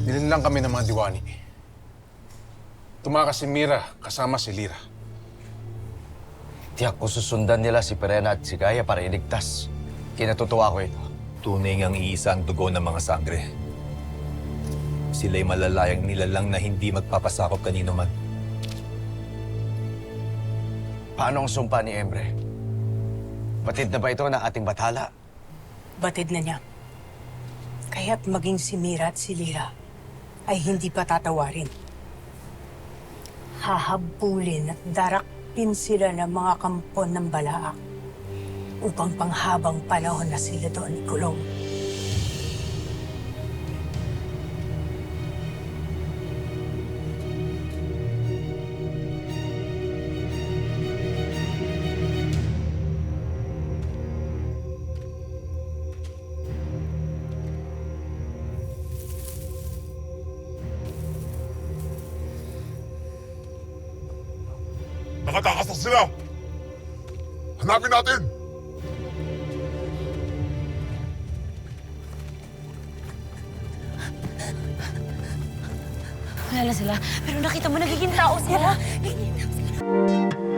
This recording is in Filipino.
Bilhin lang kami ng mga diwani. Tumakas si Mira kasama si Lira. Tiyak ko susundan nila si Perena at si Gaia para iligtas. Kinatutuwa ko ito. Tunay ngang iisa ang dugo ng mga sangre. Sila'y malalayang nilalang na hindi magpapasakop kanino man. Paano ang sumpa ni Emre? Batid na ba ito ng ating bathala? Batid na niya. Kaya't maging si Mira at si Lira ay hindi pa tatawarin. Hahabulin at darakpin sila ng mga kampon ng Balaak upang panghabang panahon na sila doon ikulong. Nakatakas na sila! Hanapin natin! Wala na sila. Pero nakita mo, nagiging tao sila. Nagiging tao sila.